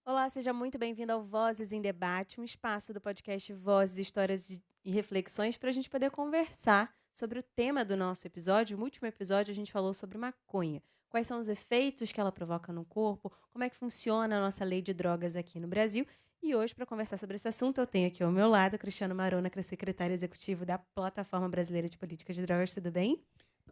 Olá, seja muito bem-vindo ao Vozes em Debate, um espaço do podcast Vozes, Histórias e Reflexões para a gente poder conversar sobre o tema do nosso episódio. No último episódio, a gente falou sobre maconha. Quais são os efeitos que ela provoca no corpo, como é que funciona a nossa lei de drogas aqui no Brasil. E hoje, para conversar sobre esse assunto, eu tenho aqui ao meu lado Cristiano Marona, que é secretário executivo da Plataforma Brasileira de Políticas de Drogas. Tudo bem?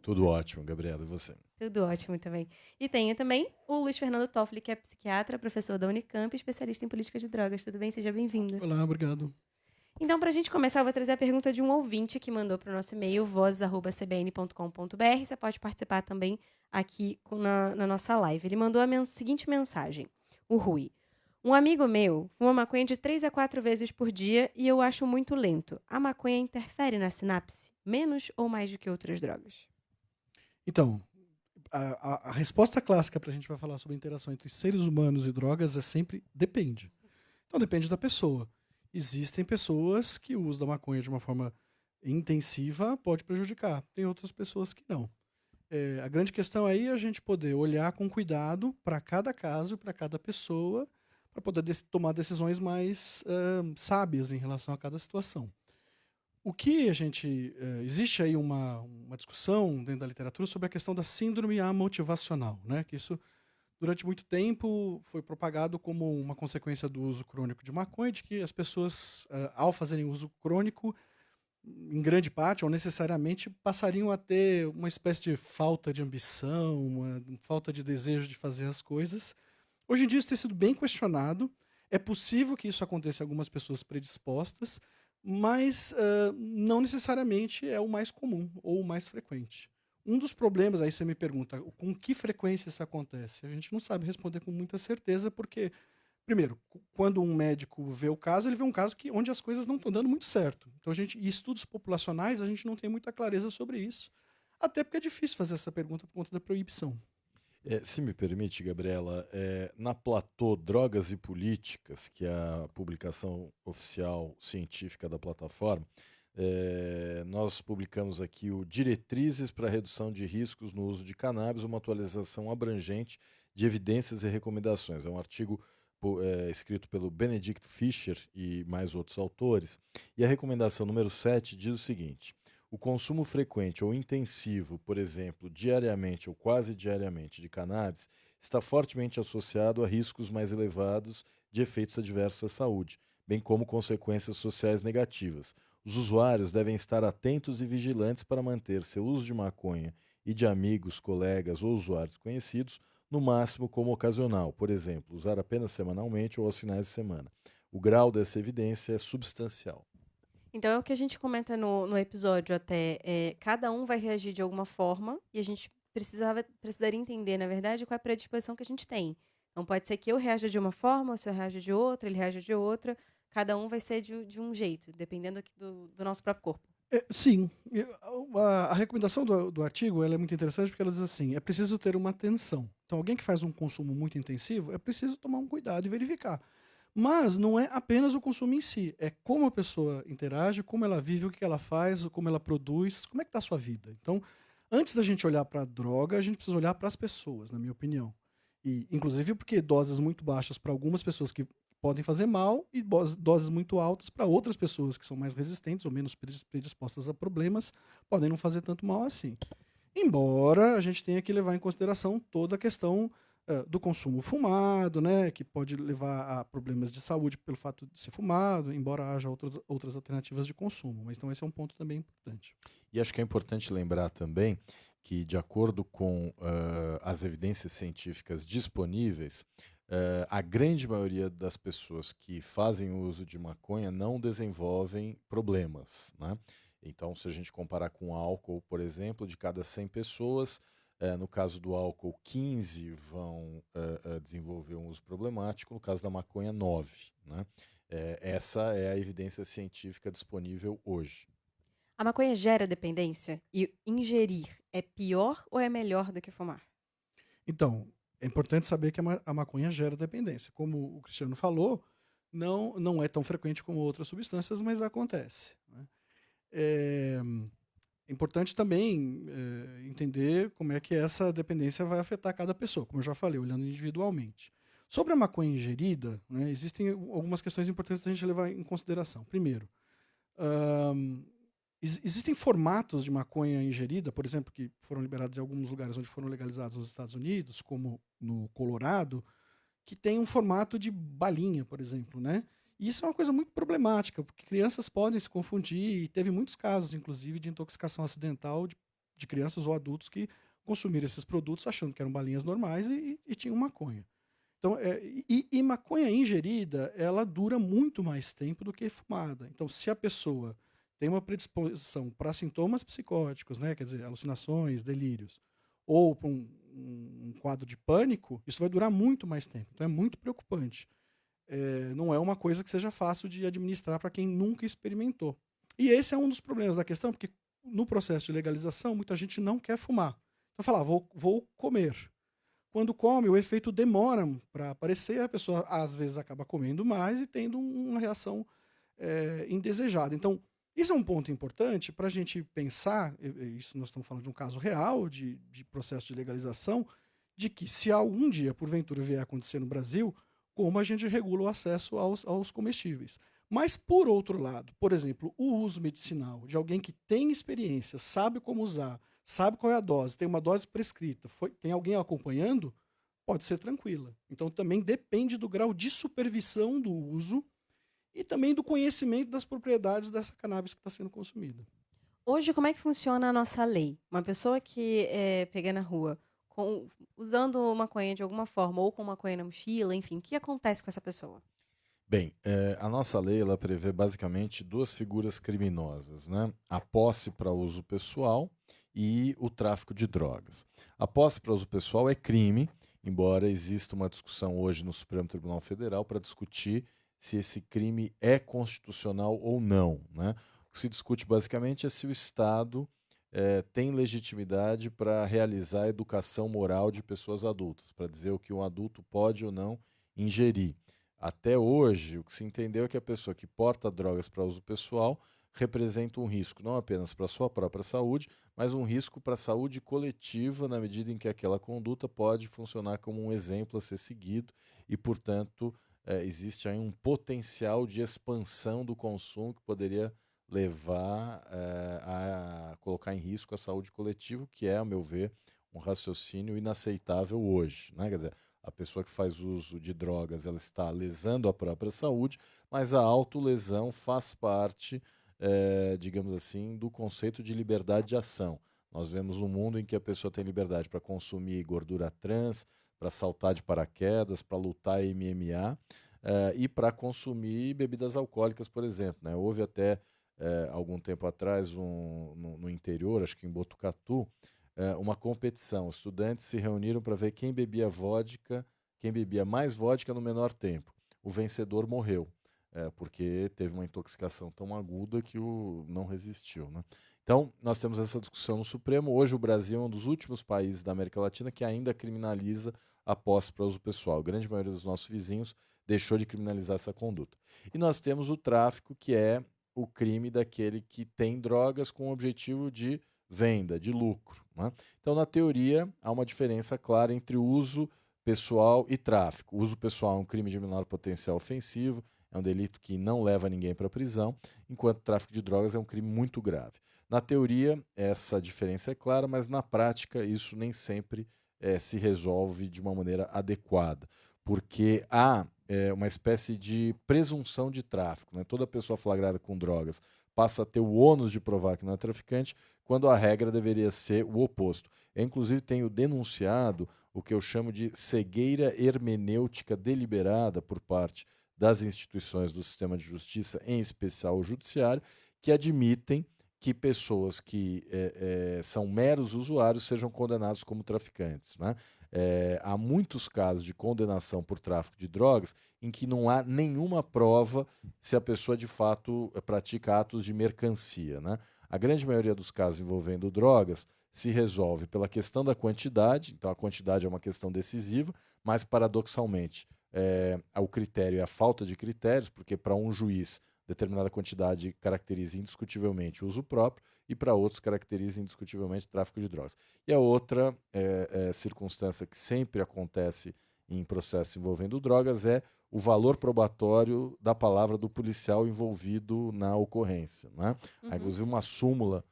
Tudo ótimo, Gabriela, e você? Tudo ótimo também. E tenho também o Luiz Fernando Toffoli, que é psiquiatra, professor da Unicamp, especialista em política de drogas. Tudo bem? Seja bem-vindo. Olá, obrigado. Então, para a gente começar, eu vou trazer a pergunta de um ouvinte que mandou para o nosso e-mail, vozes@cbn.com.br. Você pode participar também aqui na nossa live. Ele mandou a seguinte mensagem. O Rui. Um amigo meu fuma maconha de 3 a 4 vezes por dia e eu acho muito lento. A maconha interfere na sinapse? Menos ou mais do que outras drogas? Então, a resposta clássica para a gente vai falar sobre a interação entre seres humanos e drogas é sempre depende. Então, depende da pessoa. Existem pessoas que o uso da maconha de uma forma intensiva pode prejudicar. Tem outras pessoas que não. A grande questão aí é a gente poder olhar com cuidado para cada caso, para cada pessoa, para poder tomar decisões mais sábias em relação a cada situação. O que a gente. Existe aí uma discussão dentro da literatura sobre a questão da síndrome amotivacional, né? Que isso, durante muito tempo, foi propagado como uma consequência do uso crônico de maconha, de que as pessoas, ao fazerem uso crônico, em grande parte, ou necessariamente, passariam a ter uma espécie de falta de ambição, uma falta de desejo de fazer as coisas. Hoje em dia isso tem sido bem questionado. É possível que isso aconteça em algumas pessoas predispostas, mas não necessariamente é o mais comum ou o mais frequente. Um dos problemas, aí você me pergunta, com que frequência isso acontece? A gente não sabe responder com muita certeza, porque, primeiro, quando um médico vê o caso, ele vê um caso onde as coisas não estão dando muito certo. Então, e estudos populacionais, a gente não tem muita clareza sobre isso, até porque é difícil fazer essa pergunta por conta da proibição. Se me permite, Gabriela, na Platô Drogas e Políticas, que é a publicação oficial científica da plataforma, nós publicamos aqui o Diretrizes para a Redução de Riscos no Uso de Cannabis, uma atualização abrangente de evidências e recomendações. É um artigo escrito pelo Benedict Fischer e mais outros autores. E a recomendação número 7 diz o seguinte: o consumo frequente ou intensivo, por exemplo, diariamente ou quase diariamente de cannabis, está fortemente associado a riscos mais elevados de efeitos adversos à saúde, bem como consequências sociais negativas. Os usuários devem estar atentos e vigilantes para manter seu uso de maconha e de amigos, colegas ou usuários conhecidos, no máximo como ocasional, por exemplo, usar apenas semanalmente ou aos finais de semana. O grau dessa evidência é substancial. Então é o que a gente comenta no episódio até. Cada um vai reagir de alguma forma e a gente precisaria entender, na verdade, qual é a predisposição que a gente tem. Então pode ser que eu reaja de uma forma, o senhor reaja de outra, ele reaja de outra. Cada um vai ser de um jeito, dependendo do nosso próprio corpo. Sim, a recomendação do artigo ela é muito interessante porque ela diz assim: é preciso ter uma atenção. Então, alguém que faz um consumo muito intensivo, é preciso tomar um cuidado e verificar. Mas não é apenas o consumo em si, é como a pessoa interage, como ela vive, o que ela faz, como ela produz, como é que está a sua vida. Então, antes da gente olhar para a droga, a gente precisa olhar para as pessoas, na minha opinião. E, inclusive porque doses muito baixas para algumas pessoas que podem fazer mal e doses muito altas para outras pessoas que são mais resistentes ou menos predispostas a problemas podem não fazer tanto mal assim. Embora a gente tenha que levar em consideração toda a questão do consumo fumado, né, que pode levar a problemas de saúde pelo fato de ser fumado, embora haja outras alternativas de consumo. Mas então esse é um ponto também importante. E acho que é importante lembrar também que, de acordo com as evidências científicas disponíveis, a grande maioria das pessoas que fazem uso de maconha não desenvolvem problemas, né? Então, se a gente comparar com álcool, por exemplo, de cada 100 pessoas, no caso do álcool, 15 vão desenvolver um uso problemático, no caso da maconha, 9, né? Essa é a evidência científica disponível hoje. A maconha gera dependência? E ingerir é pior ou é melhor do que fumar? Então, é importante saber que a maconha gera dependência. Como o Cristiano falou, não é tão frequente como outras substâncias, mas acontece, né? É importante também entender como é que essa dependência vai afetar cada pessoa, como eu já falei, olhando individualmente. Sobre a maconha ingerida, né, existem algumas questões importantes da gente levar em consideração. Primeiro, existem formatos de maconha ingerida, por exemplo, que foram liberados em alguns lugares onde foram legalizados nos Estados Unidos, como no Colorado, que tem um formato de balinha, por exemplo, né? E isso é uma coisa muito problemática, porque crianças podem se confundir, e teve muitos casos, inclusive, de intoxicação acidental de crianças ou adultos que consumiram esses produtos achando que eram balinhas normais e tinham maconha. Então, e maconha ingerida, ela dura muito mais tempo do que fumada. Então, se a pessoa tem uma predisposição para sintomas psicóticos, né, quer dizer, alucinações, delírios, ou para um quadro de pânico, isso vai durar muito mais tempo. Então, é muito preocupante. Não é uma coisa que seja fácil de administrar para quem nunca experimentou. E esse é um dos problemas da questão, porque no processo de legalização, muita gente não quer fumar. Então, fala, vou comer. Quando come, o efeito demora para aparecer, a pessoa às vezes acaba comendo mais e tendo uma reação indesejada. Então, isso é um ponto importante para a gente pensar, isso nós estamos falando de um caso real, de processo de legalização, de que se algum dia, porventura, vier a acontecer no Brasil, como a gente regula o acesso aos comestíveis. Mas, por outro lado, por exemplo, o uso medicinal de alguém que tem experiência, sabe como usar, sabe qual é a dose, tem uma dose prescrita, tem alguém acompanhando, pode ser tranquila. Então também depende do grau de supervisão do uso e também do conhecimento das propriedades dessa cannabis que está sendo consumida. Hoje, como é que funciona a nossa lei? Uma pessoa que pega na rua usando maconha de alguma forma, ou com maconha na mochila, enfim, o que acontece com essa pessoa? Bem, a nossa lei ela prevê basicamente duas figuras criminosas, né? A posse para uso pessoal e o tráfico de drogas. A posse para uso pessoal é crime, embora exista uma discussão hoje no Supremo Tribunal Federal para discutir se esse crime é constitucional ou não, né? O que se discute basicamente é se o Estado tem legitimidade para realizar a educação moral de pessoas adultas, para dizer o que um adulto pode ou não ingerir. Até hoje, o que se entendeu é que a pessoa que porta drogas para uso pessoal representa um risco não apenas para a sua própria saúde, mas um risco para a saúde coletiva, na medida em que aquela conduta pode funcionar como um exemplo a ser seguido e, portanto, existe aí um potencial de expansão do consumo que poderia levar a colocar em risco a saúde coletiva, que é, a meu ver, um raciocínio inaceitável hoje, né? Quer dizer, a pessoa que faz uso de drogas, ela está lesando a própria saúde, mas a autolesão faz parte, digamos assim, do conceito de liberdade de ação. Nós vemos um mundo em que a pessoa tem liberdade para consumir gordura trans, para saltar de paraquedas, para lutar MMA e para consumir bebidas alcoólicas, por exemplo, né? Houve até algum tempo atrás no interior, acho que em Botucatu, uma competição. Os estudantes se reuniram para ver quem bebia vodka, quem bebia mais vodka no menor tempo. O vencedor morreu, porque teve uma intoxicação tão aguda que não resistiu, né? Então, nós temos essa discussão no Supremo. Hoje, o Brasil é um dos últimos países da América Latina que ainda criminaliza a posse para uso pessoal. A grande maioria dos nossos vizinhos deixou de criminalizar essa conduta. E nós temos o tráfico, que é o crime daquele que tem drogas com o objetivo de venda, de lucro, né? Então, na teoria, há uma diferença clara entre uso pessoal e tráfico. O uso pessoal é um crime de menor potencial ofensivo, é um delito que não leva ninguém para a prisão, enquanto o tráfico de drogas é um crime muito grave. Na teoria, essa diferença é clara, mas na prática isso nem sempre se resolve de uma maneira adequada, porque há uma espécie de presunção de tráfico, né? Toda pessoa flagrada com drogas passa a ter o ônus de provar que não é traficante, quando a regra deveria ser o oposto. Eu, inclusive, tenho denunciado o que eu chamo de cegueira hermenêutica deliberada por parte das instituições do sistema de justiça, em especial o judiciário, que admitem que pessoas que são meros usuários sejam condenados como traficantes, né? Há muitos casos de condenação por tráfico de drogas em que não há nenhuma prova se a pessoa de fato pratica atos de mercancia, né? A grande maioria dos casos envolvendo drogas se resolve pela questão da quantidade, então a quantidade é uma questão decisiva, mas paradoxalmente o critério é a falta de critérios, porque para um juiz determinada quantidade caracteriza indiscutivelmente o uso próprio e para outros caracteriza indiscutivelmente o tráfico de drogas. E a outra circunstância que sempre acontece em processo envolvendo drogas é o valor probatório da palavra do policial envolvido na ocorrência, né? Há, inclusive, uma súmula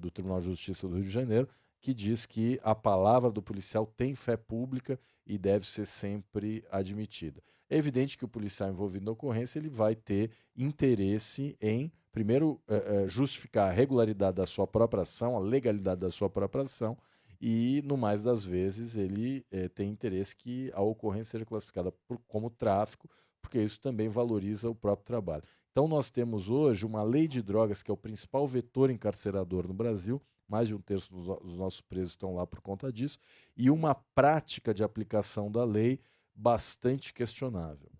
do Tribunal de Justiça do Rio de Janeiro que diz que a palavra do policial tem fé pública e deve ser sempre admitida. É evidente que o policial envolvido na ocorrência ele vai ter interesse em, primeiro, justificar a regularidade da sua própria ação, a legalidade da sua própria ação, e, no mais das vezes, ele tem interesse que a ocorrência seja classificada como tráfico, porque isso também valoriza o próprio trabalho. Então, nós temos hoje uma lei de drogas que é o principal vetor encarcerador no Brasil, mais de um terço dos nossos presos estão lá por conta disso, e uma prática de aplicação da lei bastante questionável.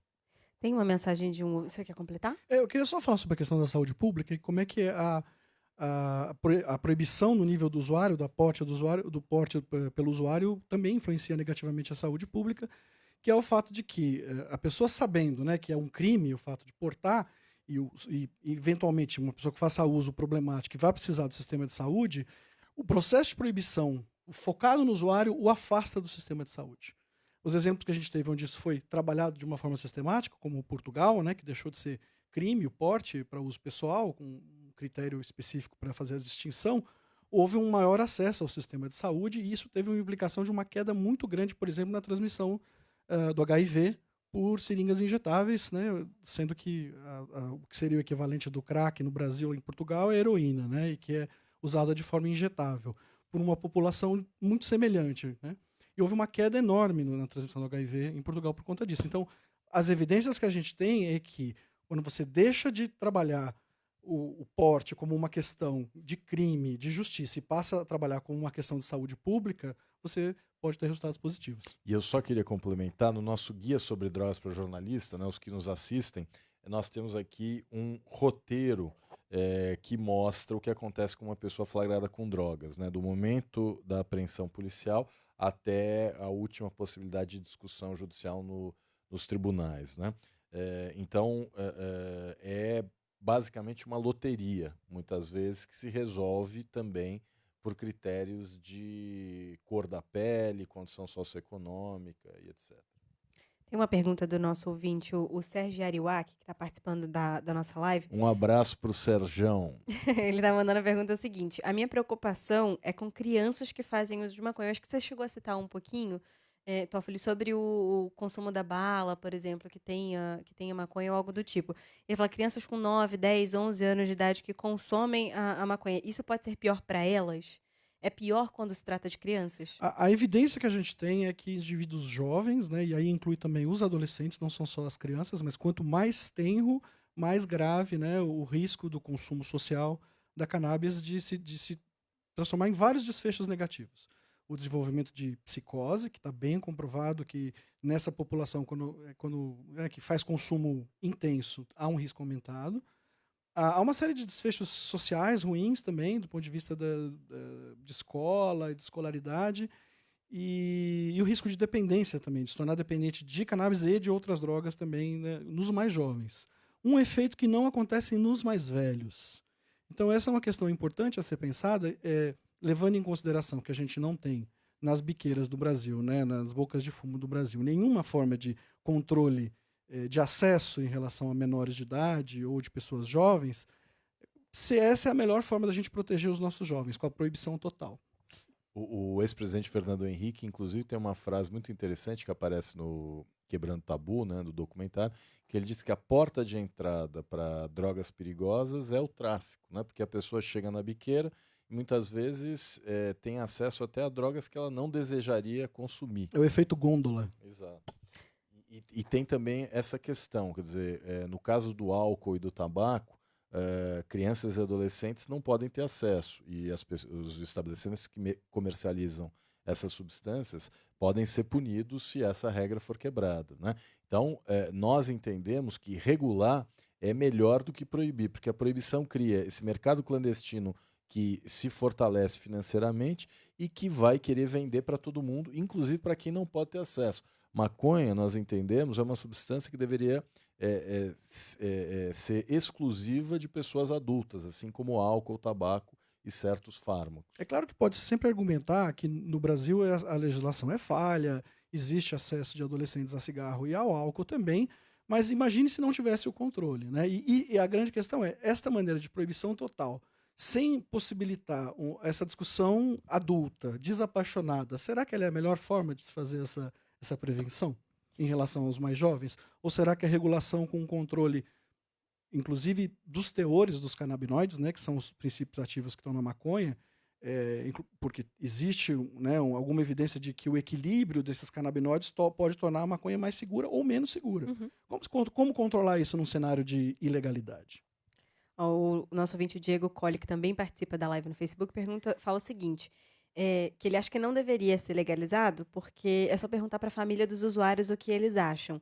Tem uma mensagem de um... Você quer completar? Eu queria só falar sobre a questão da saúde pública e como é que é a proibição no nível do usuário, do porte pelo usuário, também influencia negativamente a saúde pública, que é o fato de que a pessoa sabendo, né, que é um crime o fato de portar, e eventualmente uma pessoa que faça uso problemático e vai precisar do sistema de saúde, o processo de proibição focado no usuário o afasta do sistema de saúde. Os exemplos que a gente teve onde isso foi trabalhado de uma forma sistemática, como Portugal, né, que deixou de ser crime o porte para uso pessoal, com um critério específico para fazer a distinção, houve um maior acesso ao sistema de saúde e isso teve uma implicação de uma queda muito grande, por exemplo, na transmissão do HIV por seringas injetáveis, né, sendo que o que seria o equivalente do crack no Brasil e em Portugal é a heroína, né, e que é usada de forma injetável, por uma população muito semelhante, né? E houve uma queda enorme na transmissão do HIV em Portugal por conta disso. Então, as evidências que a gente tem é que quando você deixa de trabalhar o porte como uma questão de crime, de justiça, e passa a trabalhar como uma questão de saúde pública, você pode ter resultados positivos. E eu só queria complementar, no nosso guia sobre drogas para jornalista, né, os que nos assistem, nós temos aqui um roteiro que mostra o que acontece com uma pessoa flagrada com drogas, né, do momento da apreensão policial até a última possibilidade de discussão judicial nos tribunais, né? Então, é basicamente uma loteria, muitas vezes, que se resolve também por critérios de cor da pele, condição socioeconômica e etc. Tem uma pergunta do nosso ouvinte, o Sérgio Ariwak, que está participando da nossa live. Um abraço para o Serjão. Ele está mandando a pergunta seguinte: a minha preocupação é com crianças que fazem uso de maconha. Eu acho que você chegou a citar um pouquinho, Toffoli, sobre o consumo da bala, por exemplo, que tenha maconha ou algo do tipo. Ele fala crianças com 9, 10, 11 anos de idade que consomem a maconha. Isso pode ser pior para elas? É pior quando se trata de crianças? A evidência que a gente tem é que indivíduos jovens, né, e aí inclui também os adolescentes, não são só as crianças, mas quanto mais tenro, mais grave, né, o risco do consumo social da cannabis de se transformar em vários desfechos negativos. O desenvolvimento de psicose, que está bem comprovado que nessa população, que faz consumo intenso, há um risco aumentado. Há uma série de desfechos sociais ruins também, do ponto de vista de escola e de escolaridade, e o risco de dependência também, de se tornar dependente de cannabis e de outras drogas também, né, nos mais jovens. Um efeito que não acontece nos mais velhos. Então essa é uma questão importante a ser pensada, levando em consideração que a gente não tem nas biqueiras do Brasil, né, nas bocas de fumo do Brasil, nenhuma forma de controle de acesso em relação a menores de idade ou de pessoas jovens, se essa é a melhor forma da gente proteger os nossos jovens, com a proibição total. O ex-presidente Fernando Henrique, inclusive, tem uma frase muito interessante que aparece no Quebrando Tabu, né, do documentário, que ele diz que a porta de entrada para drogas perigosas é o tráfico, né, porque a pessoa chega na biqueira e muitas vezes tem acesso até a drogas que ela não desejaria consumir. É o efeito gôndola. Exato. E tem também essa questão, quer dizer, no caso do álcool e do tabaco, crianças e adolescentes não podem ter acesso, e os estabelecimentos que comercializam essas substâncias podem ser punidos se essa regra for quebrada, né? Então, nós entendemos que regular é melhor do que proibir, porque a proibição cria esse mercado clandestino que se fortalece financeiramente e que vai querer vender para todo mundo, inclusive para quem não pode ter acesso. Maconha, nós entendemos, é uma substância que deveria ser exclusiva de pessoas adultas, assim como álcool, tabaco e certos fármacos. É claro que pode-se sempre argumentar que no Brasil a legislação é falha, existe acesso de adolescentes a cigarro e ao álcool também, mas imagine se não tivesse o controle, né? E a grande questão é, esta maneira de proibição total, sem possibilitar essa discussão adulta, desapaixonada, será que ela é a melhor forma de se fazer essa prevenção em relação aos mais jovens? Ou será que a regulação com controle, inclusive dos teores dos canabinoides, né, que são os princípios ativos que estão na maconha, porque existe, né, alguma evidência de que o equilíbrio desses canabinoides pode tornar a maconha mais segura ou menos segura. Uhum. Como controlar isso num cenário de ilegalidade? O nosso ouvinte, o Diego Colli, que também participa da live no Facebook, fala o seguinte, que ele acha que não deveria ser legalizado, porque é só perguntar para a família dos usuários o que eles acham.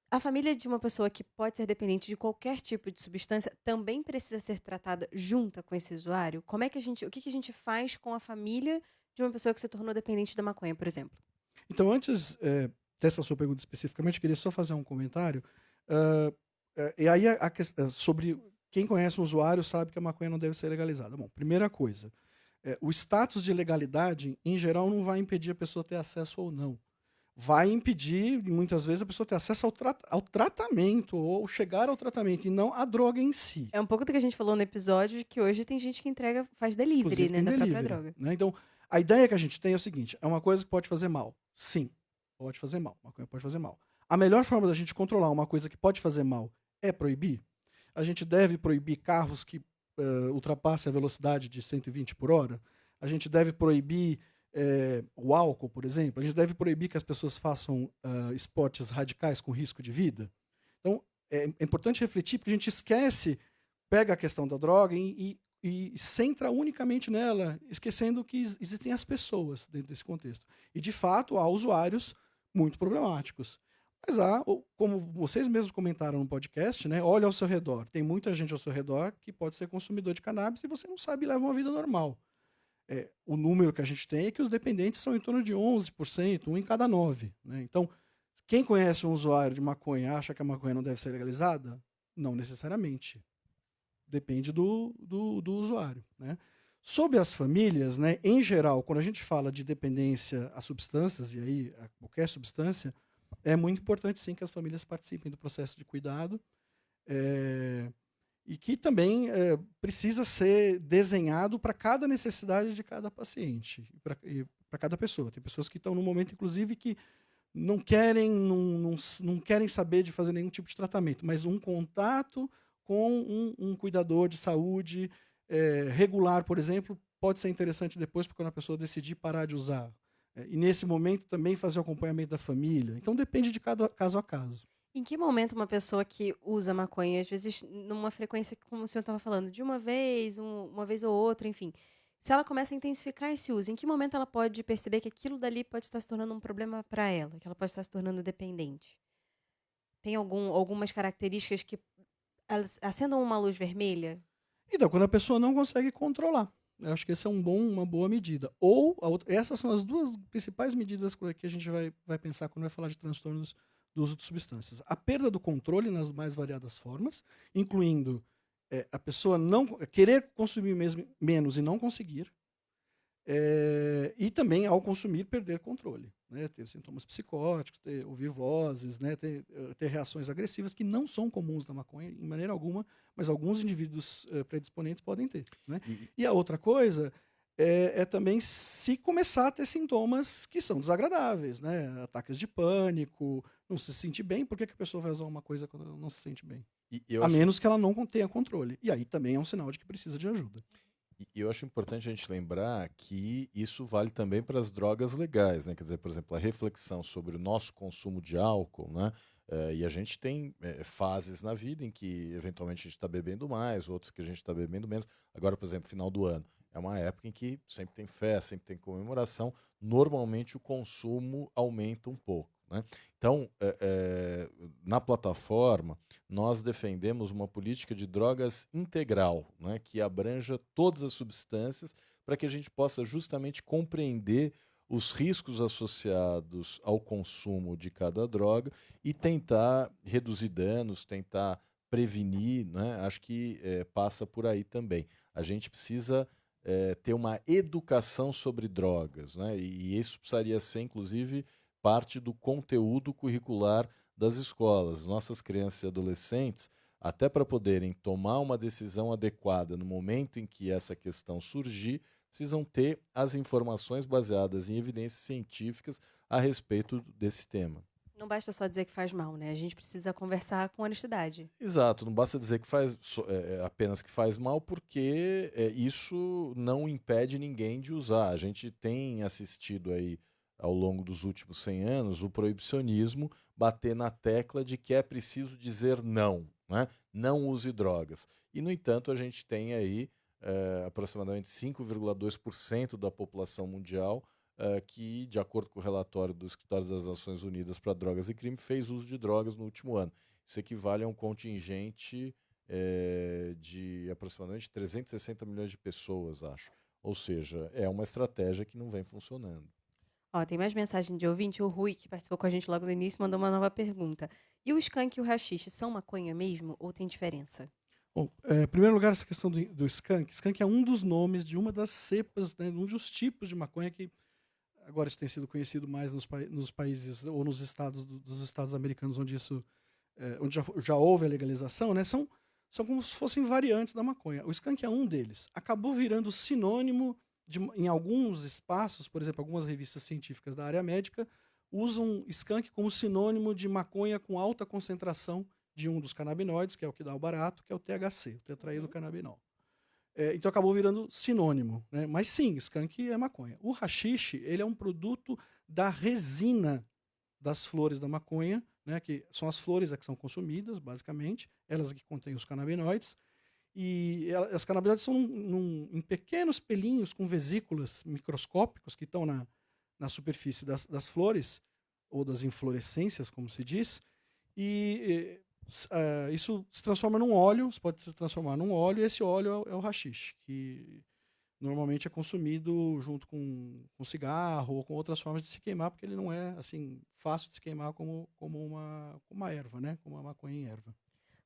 A família de uma pessoa que pode ser dependente de qualquer tipo de substância também precisa ser tratada junta com esse usuário? O que a gente faz com a família de uma pessoa que se tornou dependente da maconha, por exemplo? Então, antes dessa sua pergunta especificamente, eu queria só fazer um comentário. E aí, sobre quem conhece o usuário sabe que a maconha não deve ser legalizada. Bom, primeira coisa, o status de legalidade, em geral, não vai impedir a pessoa ter acesso ou não. Vai impedir, muitas vezes, a pessoa ter acesso ao tratamento ou chegar ao tratamento e não à droga em si. É um pouco do que a gente falou no episódio, de que hoje tem gente que faz delivery, Inclusive, né, da delivery, própria droga. né? Então, a ideia que a gente tem é o seguinte, é uma coisa que pode fazer mal. Sim, pode fazer mal. Maconha pode fazer mal. A melhor forma da gente controlar uma coisa que pode fazer mal é proibir. A gente deve proibir carros que ultrapassem a velocidade de 120 por hora. A gente deve proibir o álcool, por exemplo. A gente deve proibir que as pessoas façam esportes radicais com risco de vida. Então, é importante refletir, porque a gente pega a questão da droga e centra unicamente nela, esquecendo que existem as pessoas dentro desse contexto. E, de fato, há usuários muito problemáticos. Mas como vocês mesmos comentaram no podcast, né, olha ao seu redor. Tem muita gente ao seu redor que pode ser consumidor de cannabis e você não sabe e leva uma vida normal. O número que a gente tem é que os dependentes são em torno de 11%, 1 em cada 9. Né? Então, quem conhece um usuário de maconha acha que a maconha não deve ser legalizada? Não necessariamente. Depende do usuário. Né? Sobre as famílias, né, em geral, quando a gente fala de dependência a substâncias, e aí a qualquer substância, é muito importante sim que as famílias participem do processo de cuidado. E que também precisa ser desenhado para cada necessidade de cada paciente, para cada pessoa. Tem pessoas que estão num momento, inclusive, que não querem saber de fazer nenhum tipo de tratamento, mas um contato com um cuidador de saúde regular, por exemplo, pode ser interessante depois, porque quando a pessoa decidir parar de usar. E nesse momento também fazer o acompanhamento da família. Então depende de cada caso a caso. Em que momento uma pessoa que usa maconha, às vezes numa frequência, como o senhor estava falando, de uma vez ou outra, enfim, se ela começa a intensificar esse uso, em que momento ela pode perceber que aquilo dali pode estar se tornando um problema para ela, que ela pode estar se tornando dependente? Tem algumas características que acendam uma luz vermelha? Então, quando a pessoa não consegue controlar. Eu acho que essa é uma boa medida. Essas são as duas principais medidas que a gente vai pensar quando vai falar de transtornos do uso de substâncias. A perda do controle nas mais variadas formas, incluindo a pessoa não querer consumir menos e não conseguir, e também, ao consumir, perder controle. Né? Ter sintomas psicóticos, ouvir vozes, né? ter reações agressivas que não são comuns na maconha, em maneira alguma, mas alguns indivíduos predisponentes podem ter. Né? E a outra coisa é também se começar a ter sintomas que são desagradáveis, né? Ataques de pânico, não se sentir bem. Por que a pessoa vai usar uma coisa quando ela não se sente bem? Menos que ela não tenha controle. E aí também é um sinal de que precisa de ajuda. E eu acho importante a gente lembrar que isso vale também para as drogas legais, né? Quer dizer, por exemplo, a reflexão sobre o nosso consumo de álcool, né? E a gente tem fases na vida em que eventualmente a gente está bebendo mais, outros que a gente está bebendo menos. Agora, por exemplo, final do ano. É uma época em que sempre tem festa, sempre tem comemoração. Normalmente o consumo aumenta um pouco. Né? Então, na plataforma, nós defendemos uma política de drogas integral, né, que abranja todas as substâncias para que a gente possa justamente compreender os riscos associados ao consumo de cada droga e tentar reduzir danos, tentar prevenir, né? Acho que passa por aí também. A gente precisa ter uma educação sobre drogas, né? E isso precisaria ser, inclusive, parte do conteúdo curricular das escolas. Nossas crianças e adolescentes, até para poderem tomar uma decisão adequada no momento em que essa questão surgir, precisam ter as informações baseadas em evidências científicas a respeito desse tema. Não basta só dizer que faz mal, né? A gente precisa conversar com honestidade. Exato, não basta dizer que faz apenas que faz mal, porque isso não impede ninguém de usar. A gente tem assistido aí ao longo dos últimos 100 anos o proibicionismo bater na tecla de que é preciso dizer não, né? Não use drogas. E, no entanto, a gente tem aí aproximadamente 5,2% da população mundial que, de acordo com o relatório do Escritório das Nações Unidas para Drogas e Crime, fez uso de drogas no último ano. Isso equivale a um contingente de aproximadamente 360 milhões de pessoas, acho. Ou seja, é uma estratégia que não vem funcionando. Ó, tem mais mensagem de ouvinte. O Rui, que participou com a gente logo no início, mandou uma nova pergunta. E o skunk e o haxixe são maconha mesmo ou tem diferença? Bom, em primeiro lugar, essa questão do skunk. Skunk é um dos nomes de uma das cepas, né, um dos tipos de maconha que agora isso tem sido conhecido mais nos países ou nos estados dos estados americanos onde isso onde já houve a legalização, né? São como se fossem variantes da maconha. O skunk é um deles. Acabou virando sinônimo em alguns espaços, por exemplo, algumas revistas científicas da área médica usam skunk como sinônimo de maconha com alta concentração de um dos canabinoides, que é o que dá o barato, que é o THC, o tetraidrocannabinol. Então acabou virando sinônimo, né? Mas sim, skunk é maconha. O haxixe, ele é um produto da resina das flores da maconha, né? Que são as flores que são consumidas, basicamente, elas que contêm os canabinoides. E as canabinoides são em pequenos pelinhos com vesículas microscópicos que estão na superfície das flores, ou das inflorescências, como se diz, e isso se transforma num óleo, você pode se transformar num óleo, e esse óleo é o haxixe, que normalmente é consumido junto com cigarro ou com outras formas de se queimar, porque ele não é assim fácil de se queimar como uma erva, né? Como uma maconha em erva.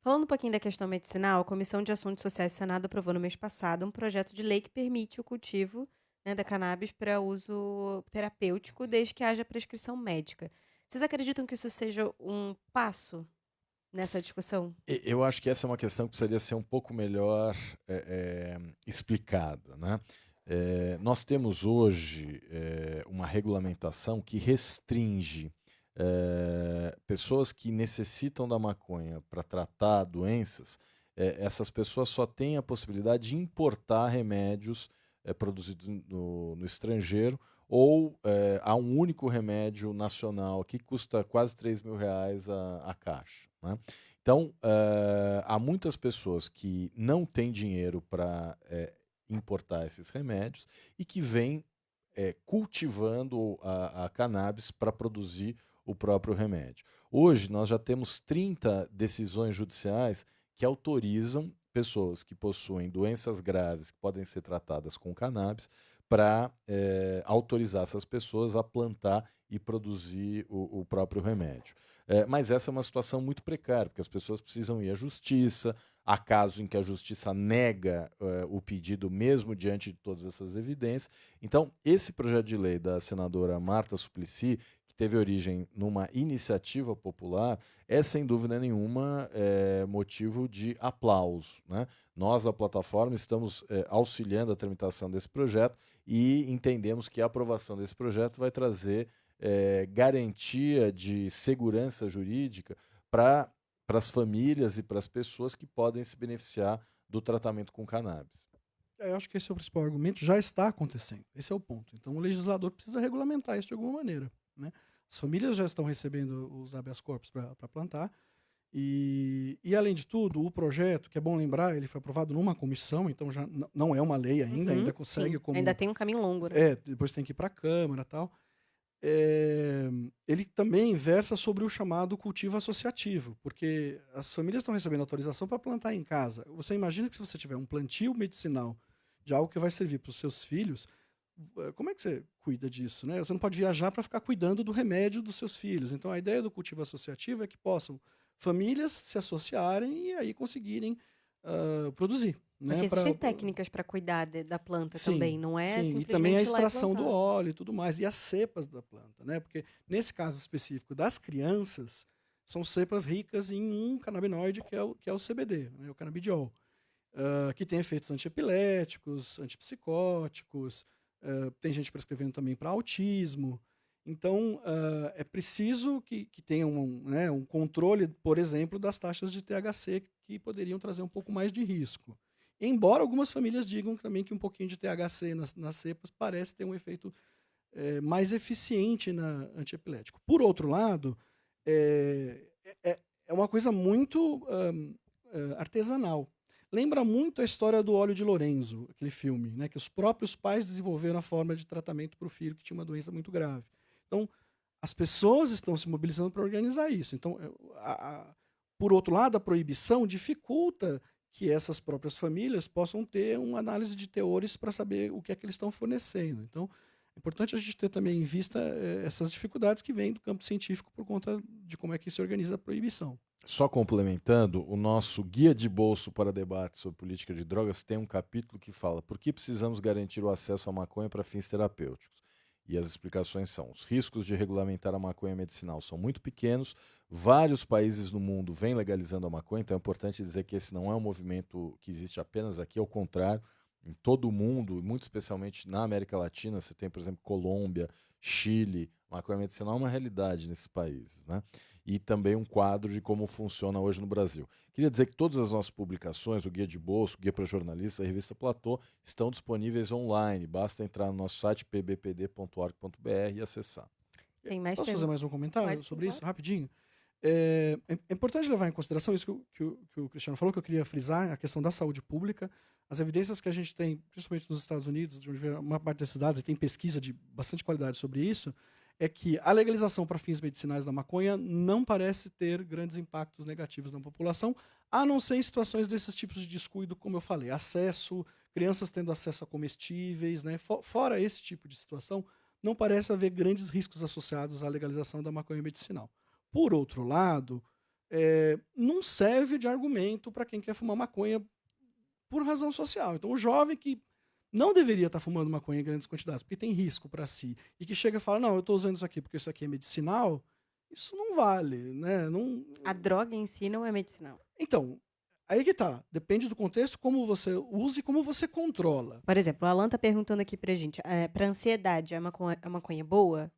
Falando um pouquinho da questão medicinal, a Comissão de Assuntos Sociais do Senado aprovou no mês passado um projeto de lei que permite o cultivo, né, da cannabis para uso terapêutico, desde que haja prescrição médica. Vocês acreditam que isso seja um passo nessa discussão? Eu acho que essa é uma questão que precisaria ser um pouco melhor explicada, né? Nós temos hoje uma regulamentação que restringe pessoas que necessitam da maconha para tratar doenças. Essas pessoas só têm a possibilidade de importar remédios produzidos no estrangeiro, ou há um único remédio nacional que custa quase R$3.000 a caixa, né? Então, há muitas pessoas que não têm dinheiro para importar esses remédios e que vêm cultivando a cannabis para produzir o próprio remédio. Hoje, nós já temos 30 decisões judiciais que autorizam pessoas que possuem doenças graves que podem ser tratadas com cannabis para autorizar essas pessoas a plantar e produzir o próprio remédio. Mas essa é uma situação muito precária, porque as pessoas precisam ir à justiça, há casos em que a justiça nega o pedido mesmo diante de todas essas evidências. Então, esse projeto de lei da senadora Marta Suplicy, que teve origem numa iniciativa popular, é sem dúvida nenhuma motivo de aplauso, né? Nós, da plataforma, estamos auxiliando a tramitação desse projeto e entendemos que a aprovação desse projeto vai trazer garantia de segurança jurídica para as famílias e para as pessoas que podem se beneficiar do tratamento com cannabis. Eu acho que esse é o principal argumento, já está acontecendo. Esse é o ponto. Então o legislador precisa regulamentar isso de alguma maneira, né? As famílias já estão recebendo os habeas corpus para plantar. E além de tudo, o projeto, que é bom lembrar, ele foi aprovado numa comissão, então já não é uma lei ainda, ainda consegue como... Ainda tem um caminho longo, né? Depois tem que ir para a Câmara e tal. Ele também versa sobre o chamado cultivo associativo, porque as famílias estão recebendo autorização para plantar em casa. Você imagina que se você tiver um plantio medicinal de algo que vai servir para os seus filhos, como é que você cuida disso, né? Você não pode viajar para ficar cuidando do remédio dos seus filhos. Então a ideia do cultivo associativo é que possam famílias se associarem e aí conseguirem produzir, né? Porque existem técnicas para cuidar da planta Sim, também, não é sim. simplesmente E também a ir lá e extração do plantar. óleo e tudo mais, e as cepas da planta, né? Porque nesse caso específico das crianças, são cepas ricas em um canabinoide que é o CBD, né? O canabidiol, que tem efeitos antiepiléticos, antipsicóticos, tem gente prescrevendo também para autismo. Então, é preciso que tenha né, um controle, por exemplo, das taxas de THC que poderiam trazer um pouco mais de risco. Embora algumas famílias digam também que um pouquinho de THC nas cepas parece ter um efeito mais eficiente na antiepilético. Por outro lado, é, é uma coisa muito artesanal. Lembra muito a história do óleo de Lorenzo, aquele filme, né, que os próprios pais desenvolveram a forma de tratamento para o filho que tinha uma doença muito grave. Então, as pessoas estão se mobilizando para organizar isso. Então, por outro lado, a proibição dificulta que essas próprias famílias possam ter uma análise de teores para saber o que é que eles estão fornecendo. Então, é importante a gente ter também em vista essas dificuldades que vêm do campo científico por conta de como é que se organiza a proibição. Só complementando, o nosso guia de bolso para debate sobre política de drogas tem um capítulo que fala por que precisamos garantir o acesso à maconha para fins terapêuticos. E as explicações são: os riscos de regulamentar a maconha medicinal são muito pequenos, vários países no mundo vêm legalizando a maconha, então é importante dizer que esse não é um movimento que existe apenas aqui, ao contrário, em todo o mundo, e muito especialmente na América Latina, você tem, por exemplo, Colômbia, Chile, maconha medicinal é uma realidade nesses países, né? E também um quadro de como funciona hoje no Brasil. Queria dizer que todas as nossas publicações, o Guia de Bolso, o Guia para Jornalistas, a Revista Platô, estão disponíveis online. Basta entrar no nosso site pbpd.org.br e acessar. Tem mais Posso fazer mais um comentário Pode, sobre sim, isso, rapidinho? É importante levar em consideração isso que o Cristiano falou, que eu queria frisar, a questão da saúde pública. As evidências que a gente tem, principalmente nos Estados Unidos, de onde vem uma parte desses dados, e tem pesquisa de bastante qualidade sobre isso, é que a legalização para fins medicinais da maconha não parece ter grandes impactos negativos na população, a não ser em situações desses tipos de descuido, como eu falei, acesso, crianças tendo acesso a comestíveis, né? Fora esse tipo de situação, não parece haver grandes riscos associados à legalização da maconha medicinal. Por outro lado, não serve de argumento para quem quer fumar maconha por razão social. Então, o jovem que não deveria estar fumando maconha em grandes quantidades, porque tem risco para si, e que chega e fala, não, eu estou usando isso aqui porque isso aqui é medicinal, isso não vale, né? Não... A droga em si não é medicinal. Então, aí que tá. Depende do contexto, como você usa e como você controla. Por exemplo, o Alan tá perguntando aqui pra gente, para ansiedade, a maconha boa?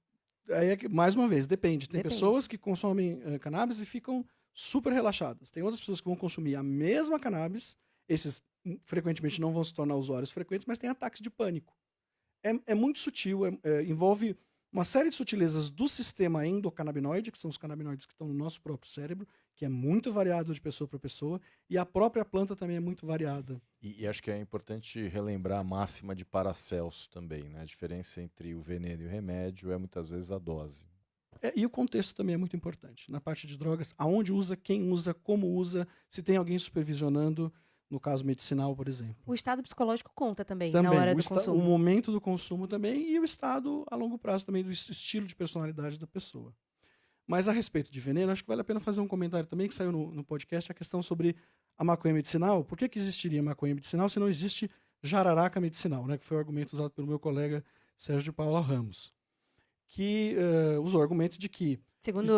Aí é que, mais uma vez, depende. Tem Depende. pessoas que consomem cannabis e ficam super relaxadas. Tem outras pessoas que vão consumir a mesma cannabis, esses frequentemente não vão se tornar usuários frequentes, mas têm ataques de pânico. É muito sutil, envolve uma série de sutilezas do sistema endocannabinoide, que são os canabinoides que estão no nosso próprio cérebro, que é muito variado de pessoa para pessoa, e a própria planta também é muito variada. E acho que é importante relembrar a máxima de Paracelso também, né? A diferença entre o veneno e o remédio é muitas vezes a dose. E o contexto também é muito importante. Na parte de drogas, aonde usa, quem usa, como usa, se tem alguém supervisionando, no caso medicinal, por exemplo. O estado psicológico conta também na hora do consumo. O momento do consumo também e o estado a longo prazo também do estilo de personalidade da pessoa. Mas a respeito de veneno, acho que vale a pena fazer um comentário também que saiu no podcast, a questão sobre a maconha medicinal. Por que existiria maconha medicinal se não existe jararaca medicinal, né? Que foi o argumento usado pelo meu colega Sérgio de Paula Ramos, que usou o argumento de que...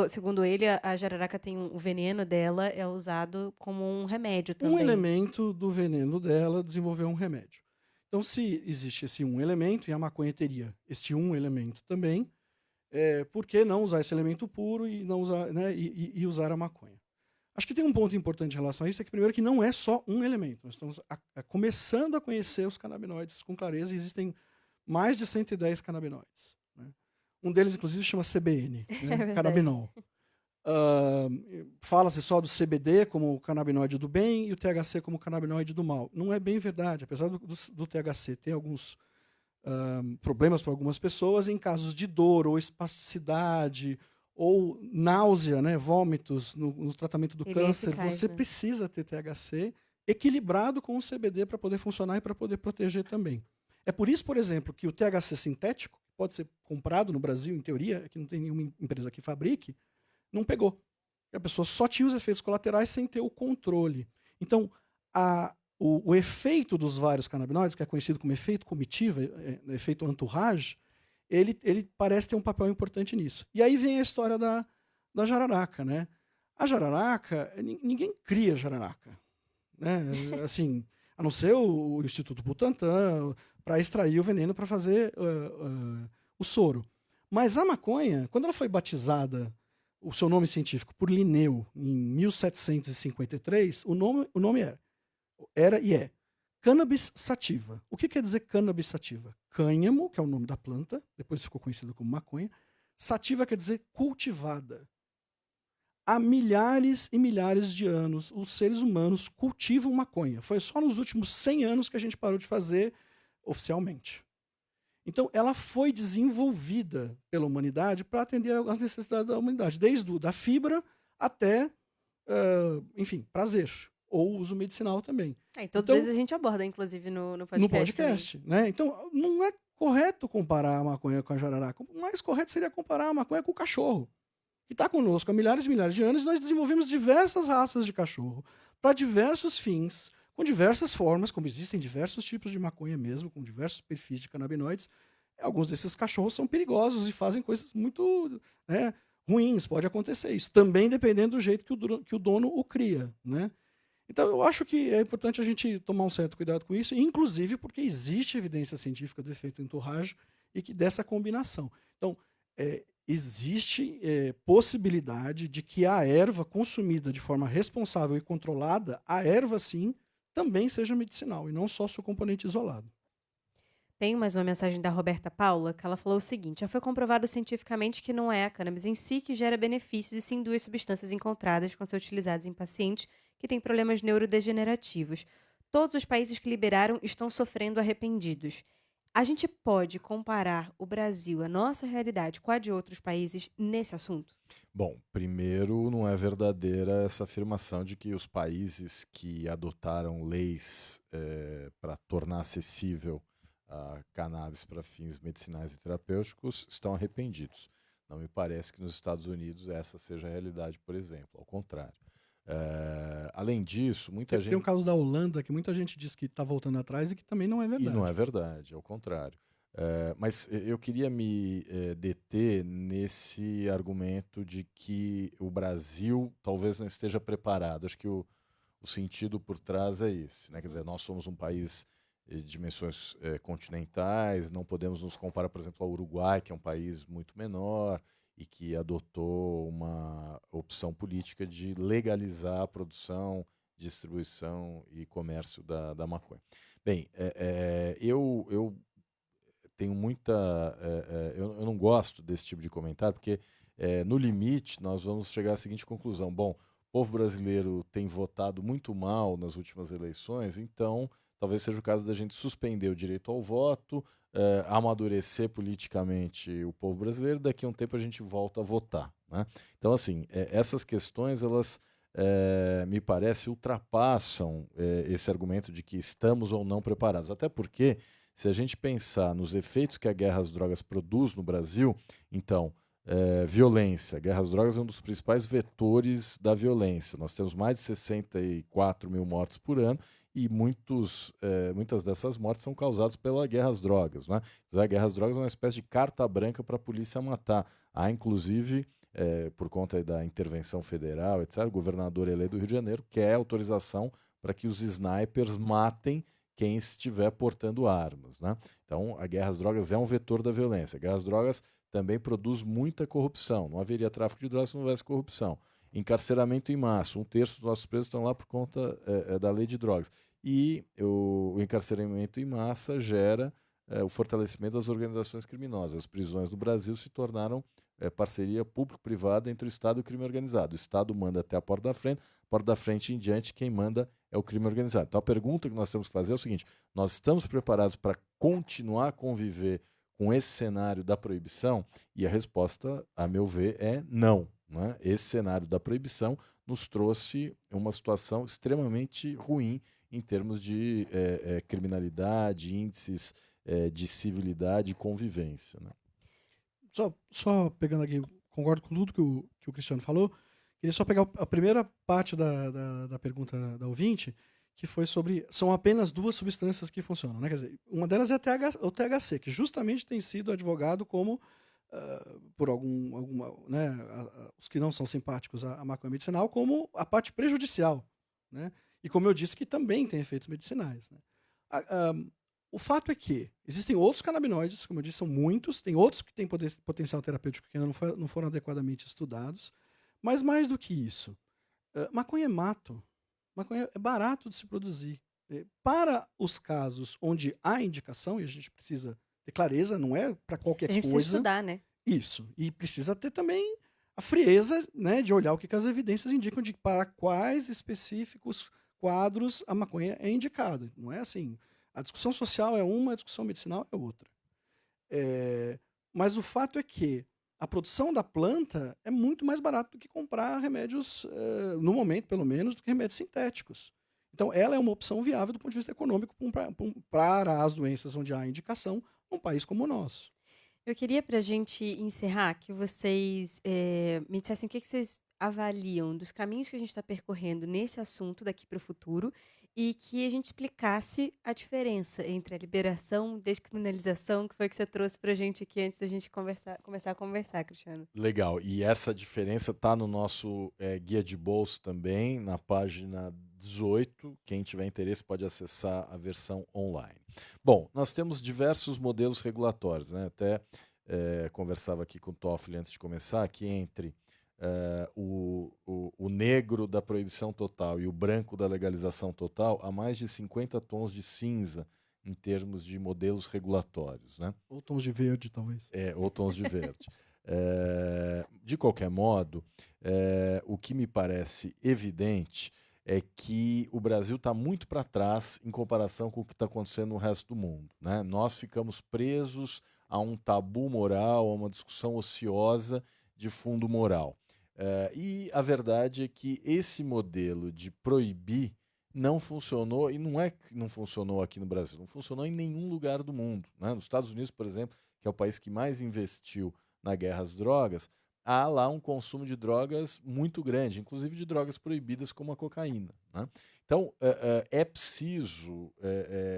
Segundo ele, a jararaca tem o veneno dela é usado como um remédio também. Um elemento do veneno dela desenvolveu um remédio. Então, se existe esse um elemento, e a maconha teria esse um elemento também, por que não usar esse elemento puro e não usar, né, e usar a maconha? Acho que tem um ponto importante em relação a isso, é que primeiro que não é só um elemento. Nós estamos começando a conhecer os canabinoides com clareza, e existem mais de 110 canabinoides. Né? Um deles, inclusive, chama CBN, né? Canabinol. Fala-se só do CBD como o canabinoide do bem e o THC como o canabinoide do mal. Não é bem verdade. Apesar do THC ter alguns problemas para algumas pessoas, em casos de dor ou espasticidade ou náusea, né, vômitos no tratamento do câncer, eficaz, você né? precisa ter THC equilibrado com o CBD para poder funcionar e para poder proteger também. É por isso, por exemplo, que o THC sintético, que pode ser comprado no Brasil, em teoria, que não tem nenhuma empresa que fabrique, não pegou. A pessoa só tinha os efeitos colaterais sem ter o controle. Então, o efeito dos vários canabinoides, que é conhecido como efeito comitiva, efeito entourage, ele parece ter um papel importante nisso. E aí vem a história da jararaca, né? A jararaca, ninguém cria jararaca, né? Assim, a não ser o Instituto Butantan, para extrair o veneno para fazer o soro. Mas a maconha, quando ela foi batizada, o seu nome científico, por Linneu, em 1753, o nome era e é Cannabis sativa. O que quer dizer cannabis sativa? Cânhamo, que é o nome da planta, depois ficou conhecida como maconha. Sativa quer dizer cultivada. Há milhares e milhares de anos, os seres humanos cultivam maconha. Foi só nos últimos 100 anos que a gente parou de fazer oficialmente. Então, ela foi desenvolvida pela humanidade para atender às necessidades da humanidade, desde da fibra até, enfim, prazer, ou uso medicinal também. E todos eles a gente aborda, inclusive, no podcast. No podcast, né? Então, não é correto comparar a maconha com a jararaca. O mais correto seria comparar a maconha com o cachorro, que está conosco há milhares e milhares de anos, e nós desenvolvemos diversas raças de cachorro para diversos fins, com diversas formas, como existem diversos tipos de maconha mesmo, com diversos perfis de canabinoides. Alguns desses cachorros são perigosos e fazem coisas muito, né, ruins, pode acontecer isso. Também dependendo do jeito que o dono o cria, né? Então, eu acho que é importante a gente tomar um certo cuidado com isso, inclusive porque existe evidência científica do efeito entourage e dessa combinação. Então, existe possibilidade de que a erva consumida de forma responsável e controlada, a erva, sim, também seja medicinal, e não só seu componente isolado. Tem mais uma mensagem da Roberta Paula, que ela falou o seguinte: já foi comprovado cientificamente que não é a cannabis em si que gera benefícios, e sim duas substâncias encontradas com ser utilizadas em pacientes que têm problemas neurodegenerativos. Todos os países que liberaram estão sofrendo arrependidos. A gente pode comparar o Brasil, a nossa realidade, com a de outros países nesse assunto? Bom, primeiro, não é verdadeira essa afirmação de que os países que adotaram leis para tornar acessível a cannabis para fins medicinais e terapêuticos estão arrependidos. Não me parece que nos Estados Unidos essa seja a realidade, por exemplo. Ao contrário. Além disso, muita gente... Tem um caso da Holanda que muita gente diz que está voltando atrás e que também não é verdade. E não é verdade, ao contrário. Mas eu queria me deter nesse argumento de que o Brasil talvez não esteja preparado. Acho que o sentido por trás é esse, né? Quer dizer, nós somos um país de dimensões continentais, não podemos nos comparar, por exemplo, ao Uruguai, que é um país muito menor e que adotou uma opção política de legalizar a produção, distribuição e comércio da maconha. Bem, eu tenho muita... eu não gosto desse tipo de comentário, porque no limite nós vamos chegar à seguinte conclusão: bom, o povo brasileiro tem votado muito mal nas últimas eleições, então talvez seja o caso da gente suspender o direito ao voto, amadurecer politicamente o povo brasileiro, daqui a um tempo a gente volta a votar, né? Então, assim, essas questões, elas me parece ultrapassam esse argumento de que estamos ou não preparados. Até porque, se a gente pensar nos efeitos que a guerra às drogas produz no Brasil, então, violência. A guerra às drogas é um dos principais vetores da violência. Nós temos mais de 64 mil mortes por ano, e muitas dessas mortes são causadas pela guerra às drogas, né? A guerra às drogas é uma espécie de carta branca para a polícia matar. Há, inclusive, por conta da intervenção federal, etc., o governador eleito do Rio de Janeiro quer autorização para que os snipers matem quem estiver portando armas, né? Então, a guerra às drogas é um vetor da violência. A guerra às drogas também produz muita corrupção. Não haveria tráfico de drogas se não houvesse corrupção. Encarceramento em massa. 1/3 dos nossos presos estão lá por conta da lei de drogas. E o encarceramento em massa gera o fortalecimento das organizações criminosas. As prisões do Brasil se tornaram parceria público-privada entre o Estado e o crime organizado. O Estado manda até a porta da frente em diante, quem manda é o crime organizado. Então a pergunta que nós temos que fazer é o seguinte: nós estamos preparados para continuar a conviver com esse cenário da proibição? E a resposta, a meu ver, é não. Né? Esse cenário da proibição nos trouxe uma situação extremamente ruim em termos de criminalidade, índices de civilidade e convivência. Né? Só pegando aqui, concordo com tudo que o Cristiano falou. Queria só pegar a primeira parte da pergunta da ouvinte, que foi sobre... São apenas 2 substâncias que funcionam, né? Quer dizer, uma delas é o THC, que justamente tem sido advogado como, por né, os que não são simpáticos à maconha medicinal, como a parte prejudicial, né? E como eu disse, que também tem efeitos medicinais, né? O fato é que existem outros canabinoides, como eu disse, são muitos, tem outros que têm potencial terapêutico que ainda não foram adequadamente estudados, mas mais do que isso, maconha é mato. Maconha é barato de se produzir. Para os casos onde há indicação, e a gente precisa ter clareza, não é para qualquer coisa. A gente precisa estudar, né? Isso. E precisa ter também a frieza, né, de olhar o que as evidências indicam de para quais específicos quadros a maconha é indicada. Não é assim. A discussão social é uma, a discussão medicinal é outra. Mas o fato é que a produção da planta é muito mais barato do que comprar remédios, no momento pelo menos, do que remédios sintéticos. Então ela é uma opção viável do ponto de vista econômico para as doenças onde há indicação num país como o nosso. Eu queria, para a gente encerrar, que vocês me dissessem o que vocês avaliam dos caminhos que a gente está percorrendo nesse assunto daqui para o futuro e que a gente explicasse a diferença entre a liberação e descriminalização, que foi que você trouxe para a gente aqui antes da gente começar a conversar, Cristiano. Legal. E essa diferença está no nosso guia de bolso também, na página 18. Quem tiver interesse pode acessar a versão online. Bom, nós temos diversos modelos regulatórios, né? Até conversava aqui com o Toffoli antes de começar, que entre o negro da proibição total e o branco da legalização total, há mais de 50 tons de cinza em termos de modelos regulatórios, né? Ou tons de verde, talvez. Ou tons de verde. De qualquer modo, o que me parece evidente é que o Brasil está muito para trás em comparação com o que está acontecendo no resto do mundo, né? Nós ficamos presos a um tabu moral, a uma discussão ociosa de fundo moral. E a verdade é que esse modelo de proibir não funcionou, e não é que não funcionou aqui no Brasil, não funcionou em nenhum lugar do mundo, né? Nos Estados Unidos, por exemplo, que é o país que mais investiu na guerra às drogas, há lá um consumo de drogas muito grande, inclusive de drogas proibidas como a cocaína, né? Então, é preciso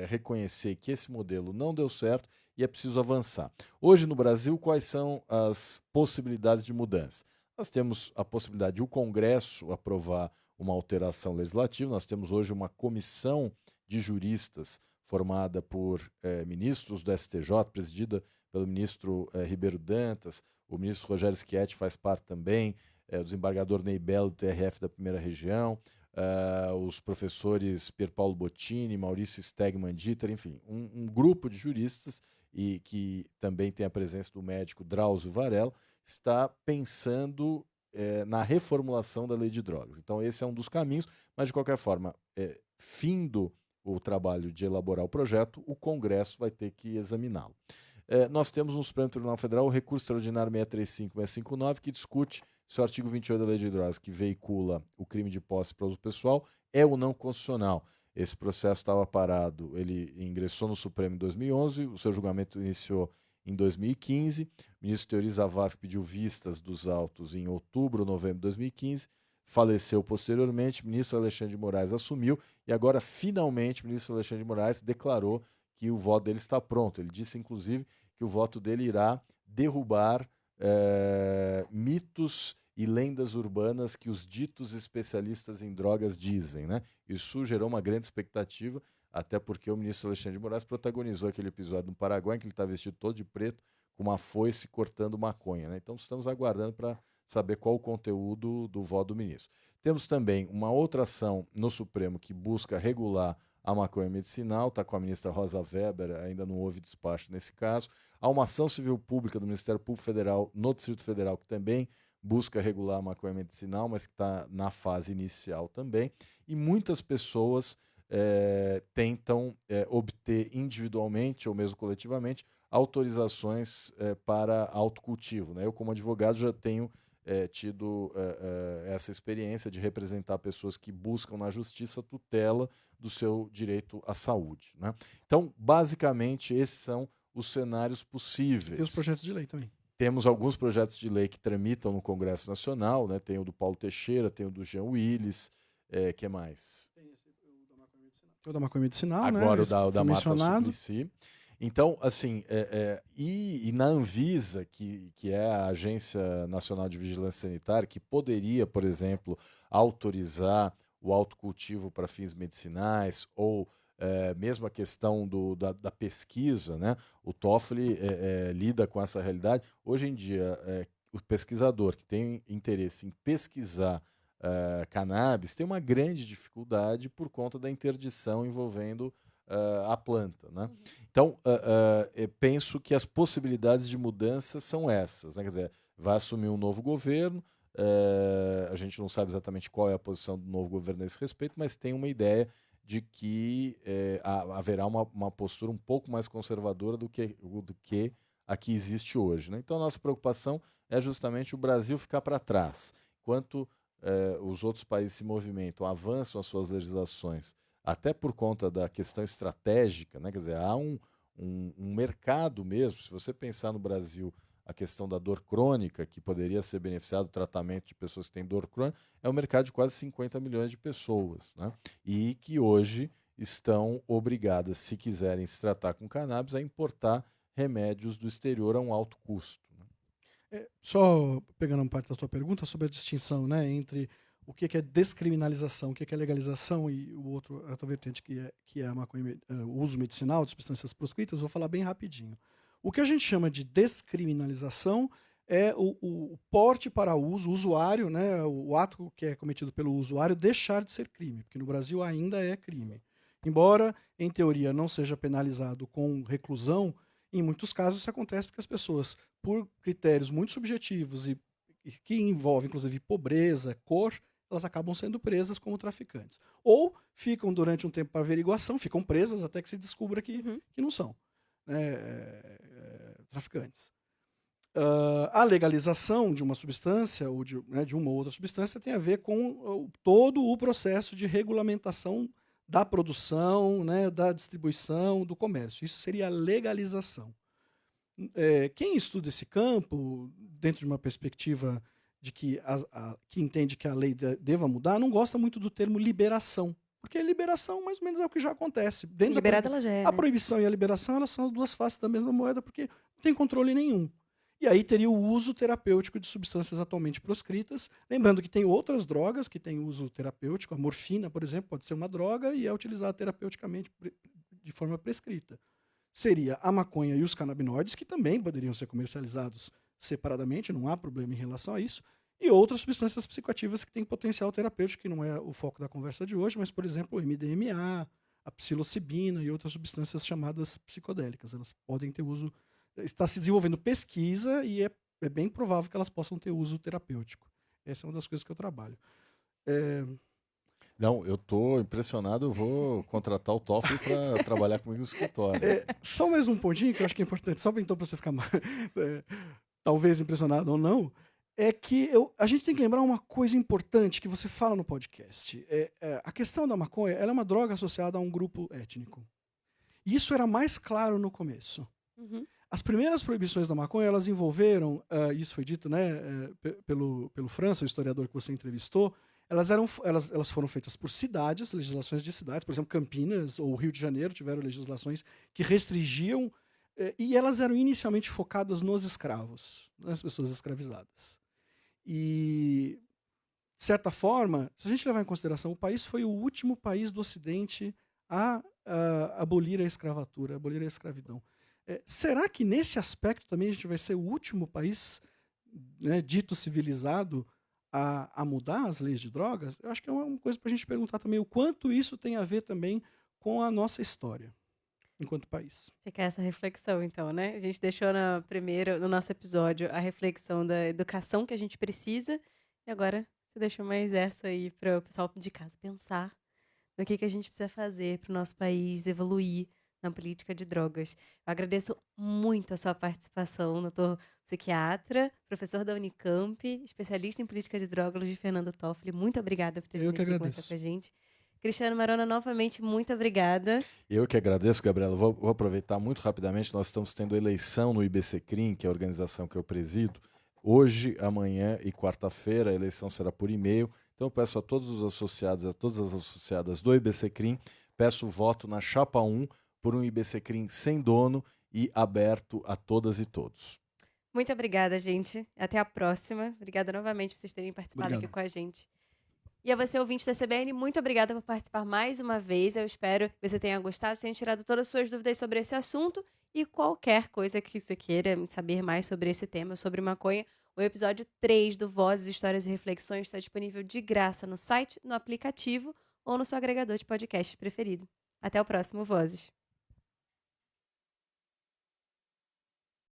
reconhecer que esse modelo não deu certo e é preciso avançar. Hoje no Brasil, quais são as possibilidades de mudança? Nós temos a possibilidade de o Congresso aprovar uma alteração legislativa. Nós temos hoje uma comissão de juristas formada por ministros do STJ, presidida pelo ministro Ribeiro Dantas. O ministro Rogério Schietti faz parte também, o desembargador Ney Belo, do TRF da Primeira Região, os professores Pier Paulo Bottini, Maurício Stegman Dieter, enfim, um grupo de juristas, e que também tem a presença do médico Drauzio Varela, está pensando na reformulação da lei de drogas. Então esse é um dos caminhos, mas de qualquer forma, findo o trabalho de elaborar o projeto, o Congresso vai ter que examiná-lo. Nós temos no Supremo Tribunal Federal o recurso extraordinário 635-659, que discute se o artigo 28 da lei de drogas, que veicula o crime de posse para uso pessoal, é ou não constitucional. Esse processo estava parado, ele ingressou no Supremo em 2011, o seu julgamento iniciou em 2015, o ministro Teori Zavascki pediu vistas dos autos em outubro ou novembro de 2015, faleceu posteriormente, o ministro Alexandre de Moraes assumiu e agora, finalmente, o ministro Alexandre de Moraes declarou que o voto dele está pronto. Ele disse, inclusive, que o voto dele irá derrubar mitos e lendas urbanas que os ditos especialistas em drogas dizem, né? Isso gerou uma grande expectativa, até porque o ministro Alexandre de Moraes protagonizou aquele episódio no Paraguai, em que ele está vestido todo de preto, com uma foice cortando maconha, né? Então estamos aguardando para saber qual o conteúdo do voto do ministro. Temos também uma outra ação no Supremo que busca regular a maconha medicinal, está com a ministra Rosa Weber, ainda não houve despacho nesse caso. Há uma ação civil pública do Ministério Público Federal no Distrito Federal que também busca regular a maconha medicinal, mas que está na fase inicial também. E muitas pessoas tentam obter individualmente ou mesmo coletivamente autorizações para autocultivo, né? Eu, como advogado, já tenho tido essa experiência de representar pessoas que buscam na justiça tutela do seu direito à saúde, né? Então, basicamente, esses são os cenários possíveis. Tem os projetos de lei também. Temos alguns projetos de lei que tramitam no Congresso Nacional, né? Tem o do Paulo Teixeira, tem o do Jean Willis, que mais? Tem esse, o da maconha O da maconha medicinal, agora né? o da Marta Suplicy. Então, assim, e na Anvisa, que é a Agência Nacional de Vigilância Sanitária, que poderia, por exemplo, autorizar o autocultivo para fins medicinais ou mesmo a questão da pesquisa, né? O Toffoli lida com essa realidade. Hoje em dia, o pesquisador que tem interesse em pesquisar cannabis tem uma grande dificuldade por conta da interdição envolvendo a planta, né? Então, penso que as possibilidades de mudança são essas, né? Quer dizer, vai assumir um novo governo, a gente não sabe exatamente qual é a posição do novo governo a esse respeito, mas tem uma ideia de que haverá uma postura um pouco mais conservadora do que a que existe hoje, né? Então, a nossa preocupação é justamente o Brasil ficar para trás. Enquanto os outros países se movimentam, avançam as suas legislações, até por conta da questão estratégica, né? Quer dizer, há um mercado mesmo. Se você pensar no Brasil, a questão da dor crônica, que poderia ser beneficiado do tratamento de pessoas que têm dor crônica, é um mercado de quase 50 milhões de pessoas, né? E que hoje estão obrigadas, se quiserem se tratar com cannabis, a importar remédios do exterior a um alto custo. Só pegando uma parte da sua pergunta sobre a distinção, né, entre o que é descriminalização, o que é legalização e o outro, a outra vertente que é a maconha, o uso medicinal de substâncias proscritas, vou falar bem rapidinho. O que a gente chama de descriminalização é o porte para uso, o usuário, né, o ato que é cometido pelo usuário deixar de ser crime, porque no Brasil ainda é crime. Embora, em teoria, não seja penalizado com reclusão, em muitos casos isso acontece porque as pessoas, por critérios muito subjetivos e que envolvem, inclusive, pobreza, cor, elas acabam sendo presas como traficantes. Ou ficam durante um tempo para averiguação, ficam presas até que se descubra que não são traficantes. A legalização de uma substância ou de uma ou outra substância tem a ver com todo o processo de regulamentação da produção, né, da distribuição, do comércio. Isso seria a legalização. Quem estuda esse campo, dentro de uma perspectiva de que entende que a lei deva mudar, não gosta muito do termo liberação. Porque a liberação, mais ou menos, é o que já acontece. Liberada ela já é, a proibição e a liberação, elas são as duas faces da mesma moeda, porque não tem controle nenhum. E aí teria o uso terapêutico de substâncias atualmente proscritas. Lembrando que tem outras drogas que têm uso terapêutico. A morfina, por exemplo, pode ser uma droga e é utilizada terapeuticamente de forma prescrita. Seria a maconha e os canabinoides, que também poderiam ser comercializados separadamente, não há problema em relação a isso. E outras substâncias psicoativas que têm potencial terapêutico, que não é o foco da conversa de hoje, mas, por exemplo, o MDMA, a psilocibina e outras substâncias chamadas psicodélicas. Elas podem ter uso... Está se desenvolvendo pesquisa e é bem provável que elas possam ter uso terapêutico. Essa é uma das coisas que eu trabalho. Não, eu estou impressionado, eu vou contratar o Toffoli para trabalhar comigo no escritório. Só mais um pontinho que eu acho que é importante, só então para você ficar talvez impressionado ou não, é que a gente tem que lembrar uma coisa importante que você fala no podcast. A questão da maconha, ela é uma droga associada a um grupo étnico. E isso era mais claro no começo. As primeiras proibições da maconha, elas envolveram, isso foi dito, né, pelo França, o historiador que você entrevistou, elas foram feitas por cidades, legislações de cidades, por exemplo, Campinas ou Rio de Janeiro tiveram legislações que restringiam, e elas eram inicialmente focadas nos escravos, nas pessoas escravizadas. E, de certa forma, se a gente levar em consideração, o país foi o último país do Ocidente a abolir a escravatura, a abolir a escravidão. Será que nesse aspecto também a gente vai ser o último país, né, dito civilizado a mudar as leis de drogas? Eu acho que é uma coisa para a gente perguntar também o quanto isso tem a ver também com a nossa história enquanto país. Fica essa reflexão, então, né? A gente deixou no nosso episódio a reflexão da educação que a gente precisa e agora você deixou mais essa aí para o pessoal de casa pensar no que a gente precisa fazer para o nosso país evoluir na política de drogas. Eu agradeço muito a sua participação, doutor psiquiatra, professor da Unicamp, especialista em política de drogas, Luiz Fernando Toffoli. Muito obrigada por ter vindo aqui conversar com a gente. Cristiano Marona, novamente, muito obrigada. Eu que agradeço, Gabriela. Vou aproveitar muito rapidamente. Nós estamos tendo eleição no IBCCRIM, que é a organização que eu presido. Hoje, amanhã e quarta-feira, a eleição será por e-mail. Então, eu peço a todos os associados, a todas as associadas do IBCCRIM, peço voto na Chapa 1 por um IBCCRIM sem dono e aberto a todas e todos. Muito obrigada, gente. Até a próxima. Obrigada novamente por vocês terem participado aqui com a gente. E a você, ouvinte da CBN, muito obrigada por participar mais uma vez. Eu espero que você tenha gostado, tenha tirado todas as suas dúvidas sobre esse assunto e qualquer coisa que você queira saber mais sobre esse tema, sobre maconha. O episódio 3 do Vozes, Histórias e Reflexões está disponível de graça no site, no aplicativo ou no seu agregador de podcast preferido. Até o próximo Vozes.